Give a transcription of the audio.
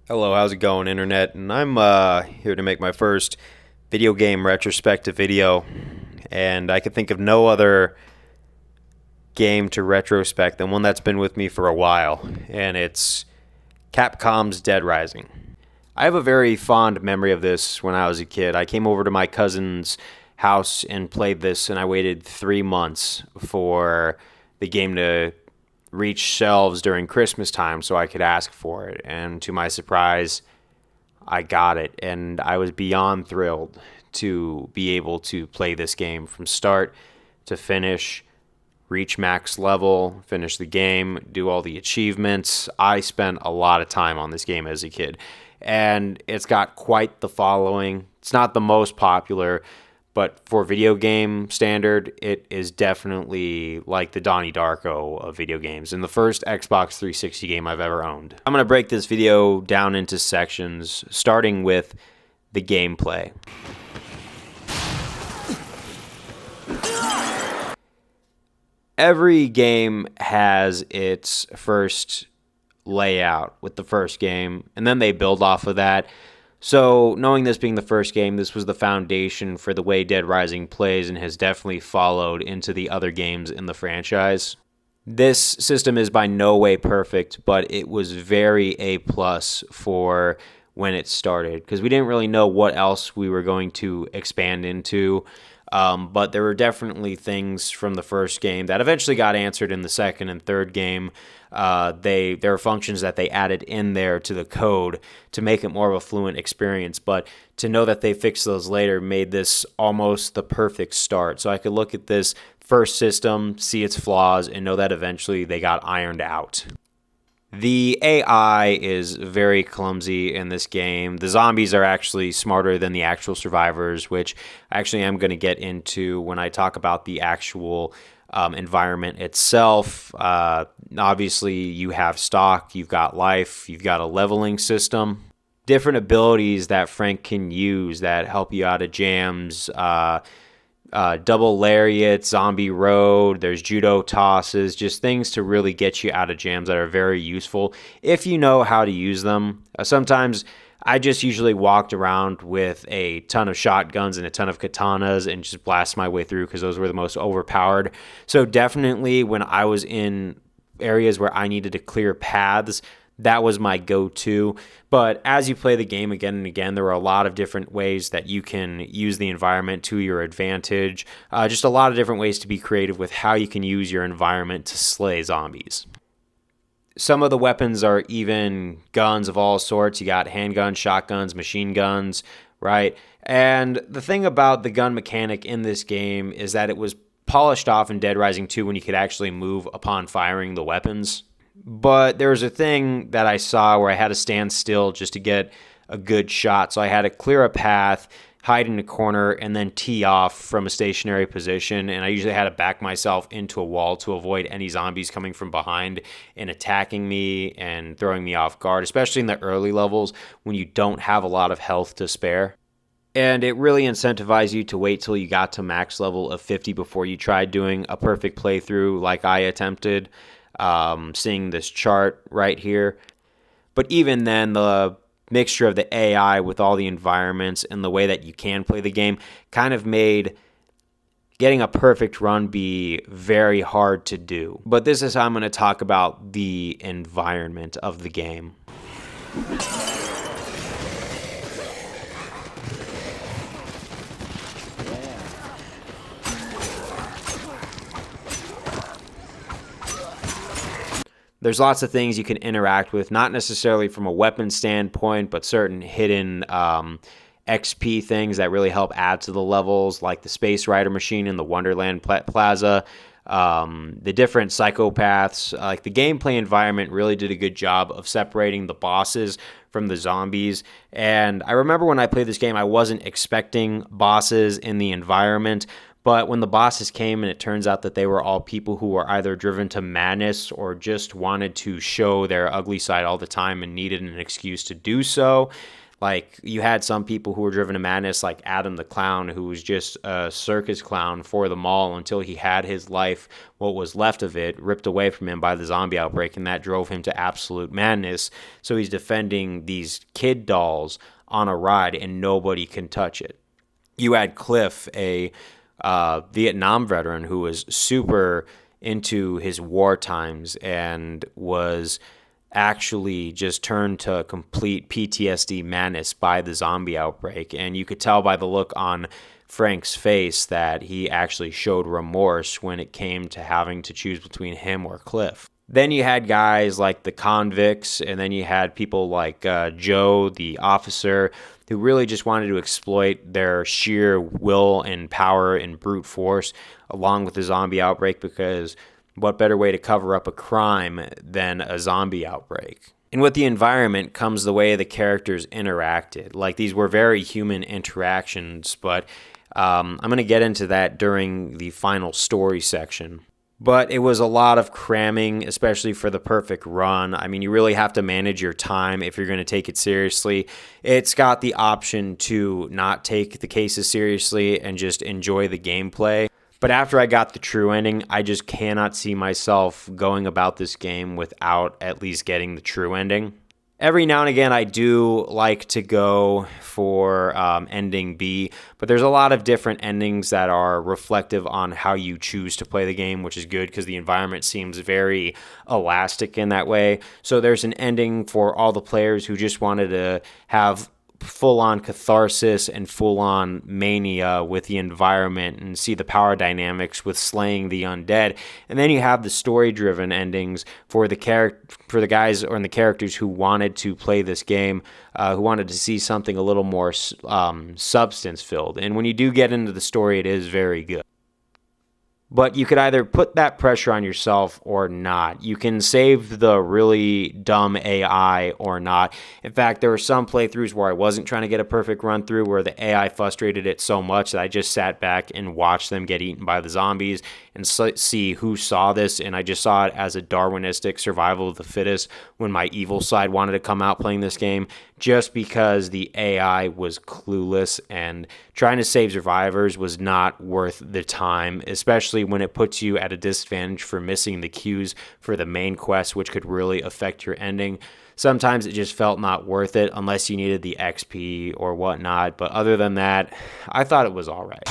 Hello, how's it going, Internet? And I'm here to make my first video game retrospective video. And I could think of no other game to retrospect than one that's been with me for a while. And it's Capcom's Dead Rising. I have a very fond memory of this when I was a kid. I came over to my cousin's house and played this, and I waited 3 months for the game to reach shelves during Christmas time so I could ask for it. And to my surprise, I got it. And I was beyond thrilled to be able to play this game from start to finish, reach max level, finish the game, do all the achievements. I spent a lot of time on this game as a kid. And it's got quite the following. It's not the most popular, but for video game standard, it is definitely like the Donnie Darko of video games, and the first Xbox 360 game I've ever owned. I'm going to break this video down into sections, starting with the gameplay. Every game has its first layout with the first game, and then they build off of that. So, knowing this being the first game, this was the foundation for the way Dead Rising plays and has definitely followed into the other games in the franchise. This system is by no way perfect, but it was very A+ for when it started, because we didn't really know what else we were going to expand into. But there were definitely things from the first game that eventually got answered in the second and third game. There are functions that they added in there to the code to make it more of a fluent experience. But to know that they fixed those later made this almost the perfect start. So I could look at this first system, see its flaws, and know that eventually they got ironed out. The AI is very clumsy in this game. The zombies are actually smarter than the actual survivors, which actually I'm going to get into when I talk about the actual environment itself. Obviously, you have stock, you've got life, you've got a leveling system. Different abilities that Frank can use that help you out of jams. Double lariat, zombie road, there's judo tosses, just things to really get you out of jams that are very useful if you know how to use them. Sometimes I just usually walked around with a ton of shotguns and a ton of katanas and just blast my way through because those were the most overpowered. So definitely when I was in areas where I needed to clear paths, that was my go-to. But as you play the game again and again, there are a lot of different ways that you can use the environment to your advantage. Just a lot of different ways to be creative with how you can use your environment to slay zombies. Some of the weapons are even guns of all sorts. You got handguns, shotguns, machine guns, right? And the thing about the gun mechanic in this game is that it was polished off in Dead Rising 2 when you could actually move upon firing the weapons. But there was a thing that I saw where I had to stand still just to get a good shot. So I had to clear a path, hide in a corner, and then tee off from a stationary position. And I usually had to back myself into a wall to avoid any zombies coming from behind and attacking me and throwing me off guard, especially in the early levels when you don't have a lot of health to spare. And it really incentivized you to wait till you got to max level of 50 before you tried doing a perfect playthrough like I attempted. Seeing this chart right here. But even then, the mixture of the AI with all the environments and the way that you can play the game kind of made getting a perfect run be very hard to do. But this is how I'm going to talk about the environment of the game. There's lots of things you can interact with, not necessarily from a weapon standpoint, but certain hidden XP things that really help add to the levels, like the Space Rider machine in the Wonderland Plaza, the different psychopaths. Like the gameplay environment really did a good job of separating the bosses from the zombies. And I remember when I played this game, I wasn't expecting bosses in the environment. But when the bosses came and it turns out that they were all people who were either driven to madness or just wanted to show their ugly side all the time and needed an excuse to do so, Like, you had some people who were driven to madness, like Adam the Clown, who was just a circus clown for the mall until he had his life, what was left of it, ripped away from him by the zombie outbreak, and that drove him to absolute madness. So he's defending these kid dolls on a ride, and nobody can touch it. You had Cliff, a Vietnam veteran who was super into his war times and was actually just turned to complete PTSD madness by the zombie outbreak. And you could tell by the look on Frank's face that he actually showed remorse when it came to having to choose between him or Cliff. Then you had guys like the convicts, and then you had people like Joe, the officer, who really just wanted to exploit their sheer will and power and brute force along with the zombie outbreak, because what better way to cover up a crime than a zombie outbreak? And with the environment comes the way the characters interacted. Like, these were very human interactions, but I'm going to get into that during the final story section. But it was a lot of cramming, especially for the perfect run. I mean, you really have to manage your time if you're going to take it seriously. It's got the option to not take the cases seriously and just enjoy the gameplay. But after I got the true ending, I just cannot see myself going about this game without at least getting the true ending. Every now and again, I do like to go for ending B, but there's a lot of different endings that are reflective on how you choose to play the game, which is good because the environment seems very elastic in that way. So there's an ending for all the players who just wanted to have full-on catharsis and full-on mania with the environment and see the power dynamics with slaying the undead. And then you have the story-driven endings for the guys or the characters who wanted to play this game, who wanted to see something a little more substance-filled. And when you do get into the story, it is very good. But you could either put that pressure on yourself or not. You can save the really dumb AI or not. In fact, there were some playthroughs where I wasn't trying to get a perfect run through, where the AI frustrated it so much that I just sat back and watched them get eaten by the zombies and see who saw this. And I just saw it as a Darwinistic survival of the fittest when my evil side wanted to come out playing this game, just because the AI was clueless and trying to save survivors was not worth the time, especially when it puts you at a disadvantage for missing the cues for the main quest, which could really affect your ending. Sometimes it just felt not worth it unless you needed the XP or whatnot, but other than that, I thought it was all right.